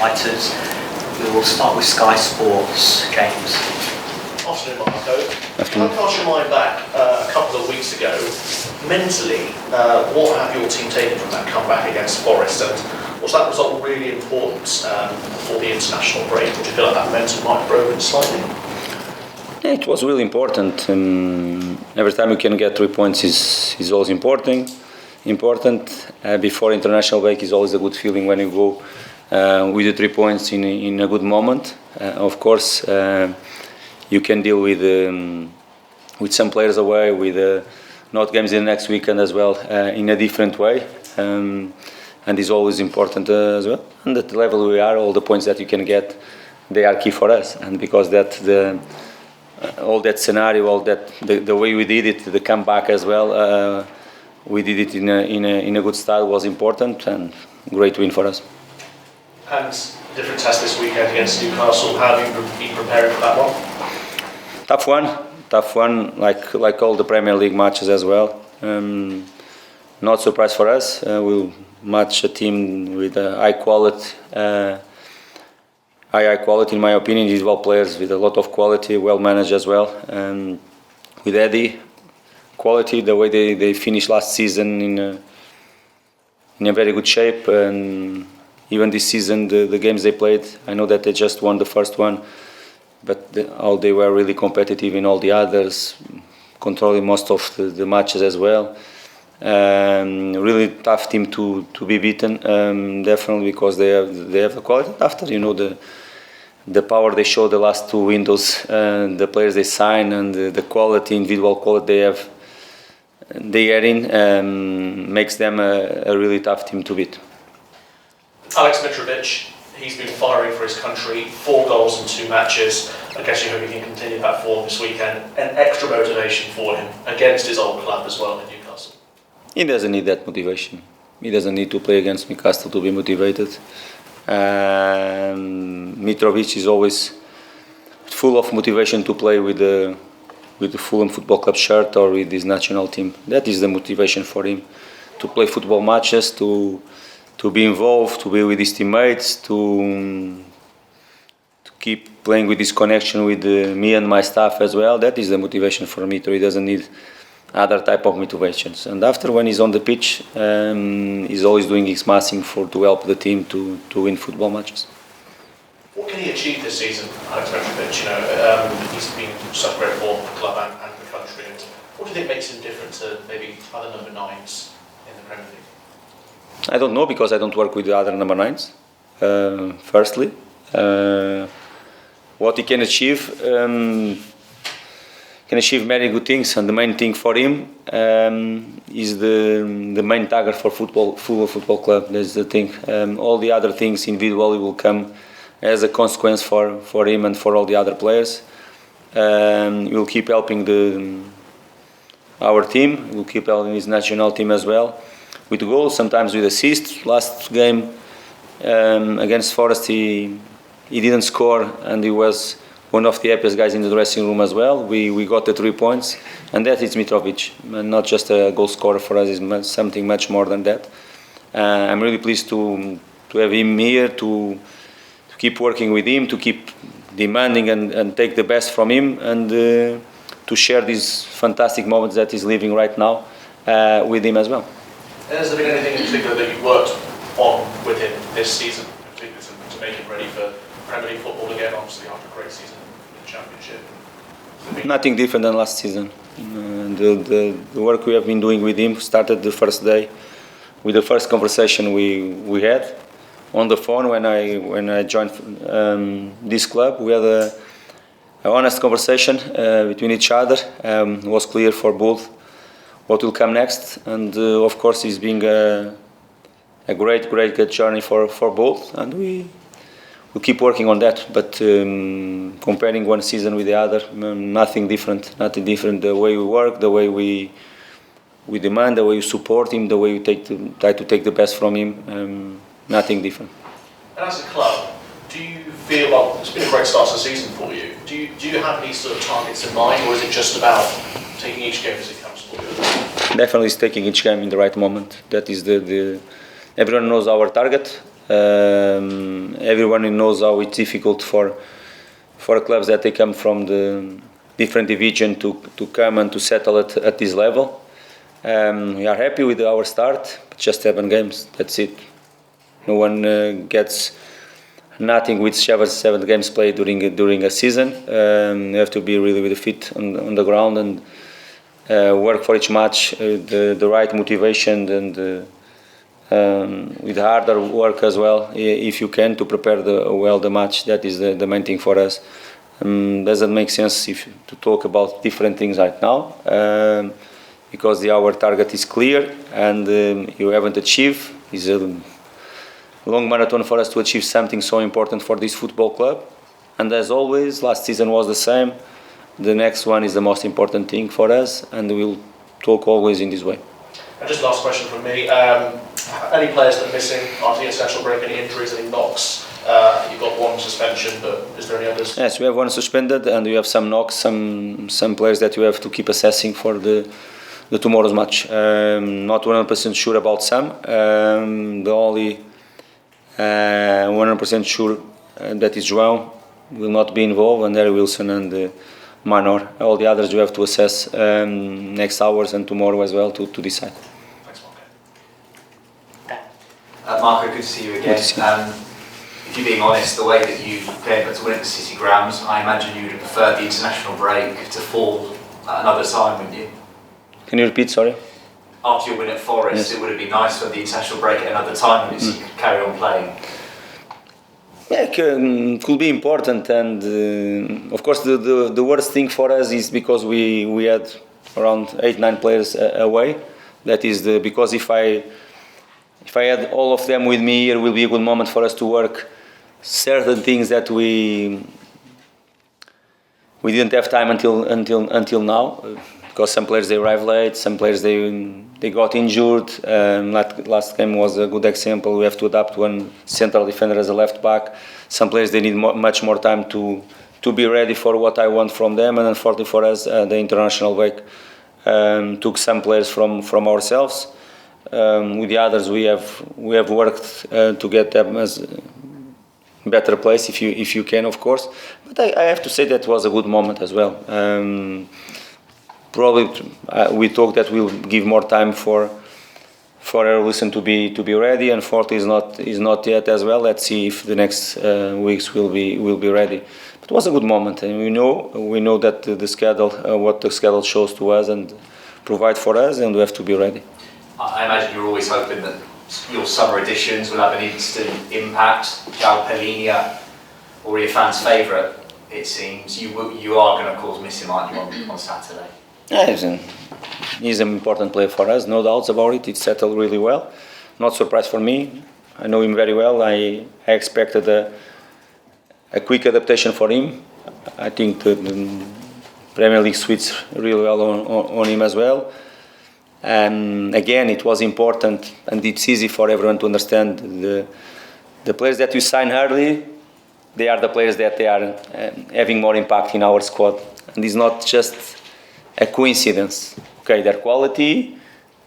fighters. We will start with Sky Sports. James. Afternoon, Marco. Can I cast your mind back a couple of weeks ago? Mentally, what have your team taken from that comeback against Forest, and was that result really important for the international break? Would you feel like that momentum might have broken slightly? Yeah, it was really important. Every time you can get 3 points is always important. Before international break is always a good feeling when you go with the 3 points in a good moment. Of course, you can deal with some players away, with not games in the next weekend as well, in a different way. And it's always important as well. And at the level we are, all the points that you can get, they are key for us. And because all that scenario, all that the way we did it, the comeback as well, we did it in a good style, was important, and great win for us. And different test this weekend against Newcastle. How have you been preparing for that one? Tough one, like all the Premier League matches as well. Not surprise for us. We'll match a team with high quality, in my opinion. Individual players with a lot of quality, well managed as well. With Eddie, quality, the way they finished last season in a very good shape, and even this season the games they played, I know that they just won the first one, but they were really competitive in all the others, controlling most of the matches as well. Really tough team to be beaten, definitely, because they have the quality. After the power they showed the last two windows, the players they sign, and the quality, individual quality they are in, makes them a really tough team to beat. Alex Mitrovic, he's been firing for his country, 4 goals in 2 matches. I guess you hope he can continue that form this weekend. An extra motivation for him against his old club as well in Newcastle. He doesn't need that motivation. He doesn't need to play against Newcastle to be motivated. Mitrovic is always full of motivation to play with the Fulham Football Club shirt or with his national team. That is the motivation for him, to play football matches, to be involved, to be with his teammates, to keep playing with this connection with me and my staff as well. That is the motivation for Mitro. He doesn't need other type of motivations. And after, when he's on the pitch, he's always doing his maximum to help the team to win football matches. What can he achieve this season, Alex Mitrovic? He's been such great form for the club and the country. And what do you think makes him different to maybe other number 9s in the Premier League? I don't know, because I don't work with the other number 9s. Firstly, what he can achieve many good things, and the main thing for him is the main target for Fulham Football Club. That's the thing. All the other things individually will come as a consequence for him and for all the other players. We'll keep helping our team. We'll keep helping his national team as well, with goals, sometimes with assists. Last game against Forest, he didn't score, and he was one of the happiest guys in the dressing room as well. We got the 3 points, and that is Mitrovic, not just a goal scorer for us. It's something much more than that. I'm really pleased to have him here, to keep working with him, to keep demanding and take the best from him, and to share these fantastic moments that he's living right now with him as well. Has there been anything in particular that you've worked on with him this season, in particular to make him ready for Premier League football again, obviously after a great season in the Championship? Nothing different than last season. The work we have been doing with him started the first day with the first conversation we had on the phone when I joined this club. We had an honest conversation between each other. It was clear for both what will come next, and of course it's been a great journey for both, and we'll keep working on that. But comparing one season with the other, nothing different. The way we work, the way we demand, the way we support him, the way we try to take the best from him, nothing different. And as a club, do you feel, well, it's been a great start to the season for you. Do you have any sort of targets in mind, or is it just about taking each game as it comes for you? Definitely it's taking each game in the right moment. That is everyone knows our target. Everyone knows how it's difficult for clubs that they come from the different division to come and to settle at this level. We are happy with our start, but just 7 games, that's it. No one gets nothing with 7 games played during a season. You have to be really with the feet on the ground and work for each match, the right motivation and with harder work as well, if you can, to prepare the match. That is the main thing for us. Doesn't make sense to talk about different things right now, because our target is clear and you haven't achieved. It's a long marathon for us to achieve something so important for this football club. And as always, last season was the same. The next one is the most important thing for us, and we'll talk always in this way. And just last question from me. Any players that are missing after the international break, any injuries, any knocks? You've got 1 suspension, but is there any others? Yes, we have 1 suspended, and we have some knocks, some players that we have to keep assessing for the tomorrow's match. Not 100% sure about some. The only 100% sure that is João will not be involved, and Harry Wilson and Manor. All the others you have to assess next hours and tomorrow as well to decide. Thanks, Marco. Marco. Marco, good to see you again. If you're being honest, the way that you prepared to win at the City Grounds, I imagine you would have preferred the international break to fall at another time, wouldn't you? Can you repeat, sorry? After your win at Forest, yes. It would have been nice for the international break at another time, so you could carry on playing. Yeah, could be important, and of course the worst thing for us is because we had around 8-9 players away. That is because if I had all of them with me here, it will be a good moment for us to work certain things that we didn't have time until now. Because some players they arrived late, some players they got injured. Last game was a good example. We have to adapt one central defender as a left back. Some players they need much more time to be ready for what I want from them. And unfortunately for us, the international break took some players from ourselves. With the others, we have worked to get them as a better place if you can, of course. But I have to say that was a good moment as well. Probably we talked that we'll give more time for Erlison to be ready, and Forte is not yet as well. Let's see if the next weeks will be ready. But it was a good moment, and we know that the schedule, what the schedule shows to us and provide for us, and we have to be ready. I imagine you're always hoping that your summer editions will have an instant impact. João Palhinha, already a fan's favourite, it seems. You are going to cause miss him, aren't you, on Saturday? Yeah, he's an important player for us, no doubts about it. It's settled really well. Not surprised for me. I know him very well. I expected a quick adaptation for him. I think the Premier League suits really well on him as well. And again, it was important, and it's easy for everyone to understand the players that you sign early. They are the players that they are having more impact in our squad, and it's not just a coincidence. Okay, their quality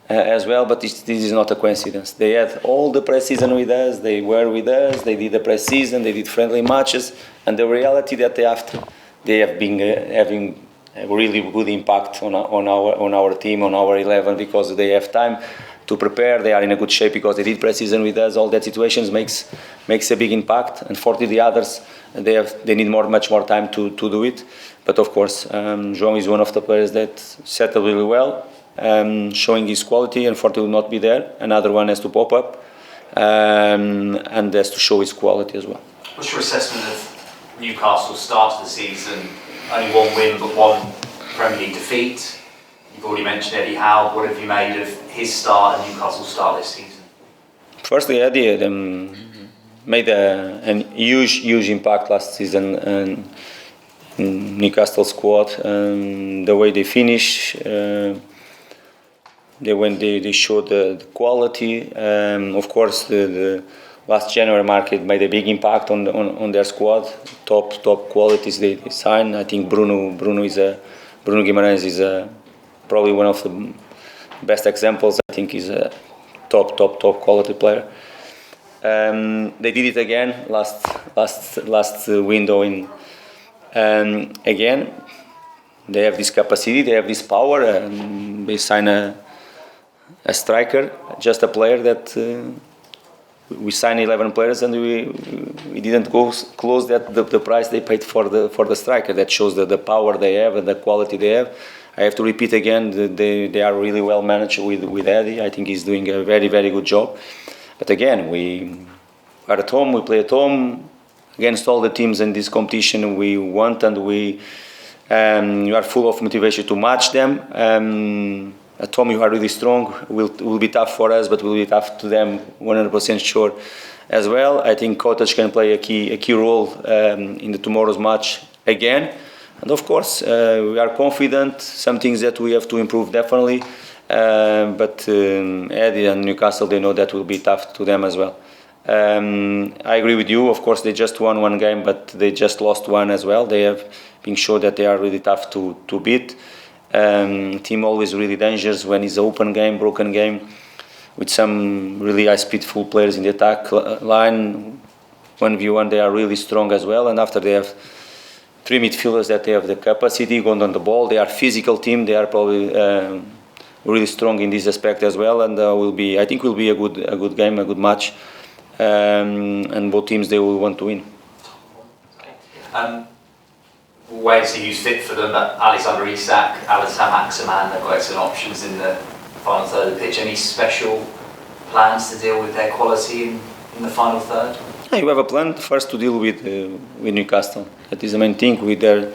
as well, but this is not a coincidence. They had all the pre-season with us, they were with us, they did the pre-season, they did friendly matches, and the reality that they have been having a really good impact on our team, on our 11, because they have time to prepare. They are in a good shape because they did pre-season with us. All that situations makes a big impact, and for the others, they need much more time to do it. But of course, João is one of the players that settled really well, showing his quality, and Forte will not be there. Another one has to pop up and has to show his quality as well. What's your assessment of Newcastle's start of the season? Only 1 win, but 1 Premier League defeat. You've already mentioned Eddie Howe. What have you made of his start and Newcastle's start this season? Firstly, Eddie made a huge impact last season. Newcastle squad, the way they finish, they showed the quality. Of course, the last January market made a big impact on their squad. Top qualities they signed. I think Bruno Guimarães is probably one of the best examples. I think he's a top quality player. They did it again last window in again. They have this capacity, they have this power, and they sign a striker, just a player that we signed 11 players and we didn't go close that the price they paid for the striker. That shows the power they have and the quality they have. I have to repeat again, they are really well managed with Eddie. I think he's doing a very, very good job. But again, we are at home, we play at home against all the teams in this competition. We want and we are full of motivation to match them. At home you are really strong. Will be tough for us, but will be tough to them. 100% sure as well. I think Cottage can play a key role in tomorrow's match again. And of course, we are confident. Some things that we have to improve definitely. But Eddie and Newcastle, they know that will be tough to them as well. I agree with you. Of course, they just won one game, but they just lost one as well. They have been shown that they are really tough to beat. Team always really dangerous when it's an open game, broken game, with some really high-speed full players in the attack line. 1v1, they are really strong as well. And after they have 3 midfielders that they have the capacity going on the ball. They are physical team. They are probably really strong in this aspect as well. And I think will be a good game, a good match. And both teams, they will want to win. Ways to use fit for them, Alexander Isak, Alisson Maximan, they've got excellent options in the final third of the pitch. Any special plans to deal with their quality in the final third? You have a plan first to deal with Newcastle. That is the main thing. With their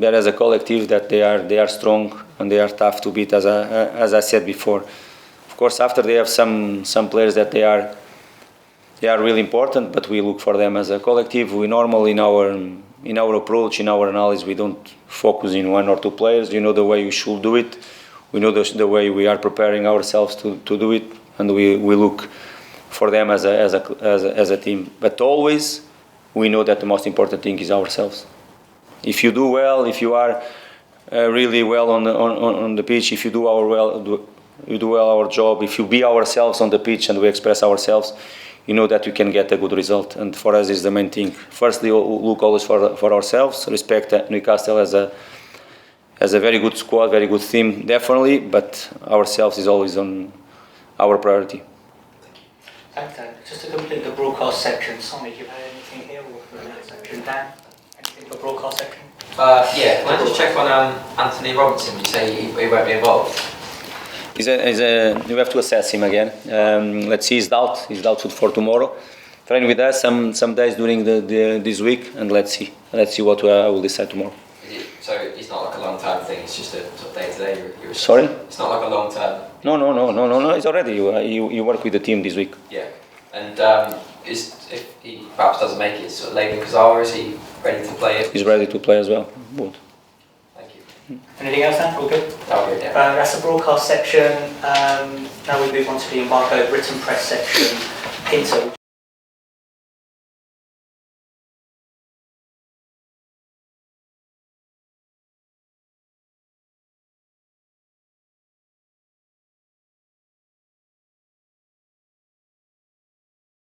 as a collective, that they are strong and they are tough to beat, as I said before. Of course, after they have some players that they are really important, but we look for them as a collective. We normally in our approach, in our analysis, we don't focus in 1 or 2 players. You know the way we should do it. We know the way we are preparing ourselves to do it, and we look for them as a team. But always, we know that the most important thing is ourselves. If you do well, if you are really well on the pitch, if you do well our job, if you be ourselves on the pitch and we express ourselves, you know that you can get a good result. And for us is the main thing. Firstly, look always for ourselves, respect Newcastle as a very good squad, very good team, definitely, but ourselves is always on our priority. Thanks, Dan. Just to complete the broadcast section, Tommy, do you have anything here or for the next section? Dan, anything for broadcast section? Yeah, can I just check on Anthony Robinson? You say he won't be involved? You have to assess him again. Let's see, he's doubtful for tomorrow. Train with us some days during this week, and let's see what I will decide tomorrow. So it's not like a long-term thing, it's just a sort of day-to-day? Sorry? It's not like a long-term? No, it's already, you work with the team this week. Yeah, and if he perhaps doesn't make it, sort of Laban Kazara, is he ready to play it? He's ready to play as well. Good. Thank you. Anything else, Dan? All good? All good, yeah. That's the broadcast section. Now we move on to the embargo written press section. Pinto.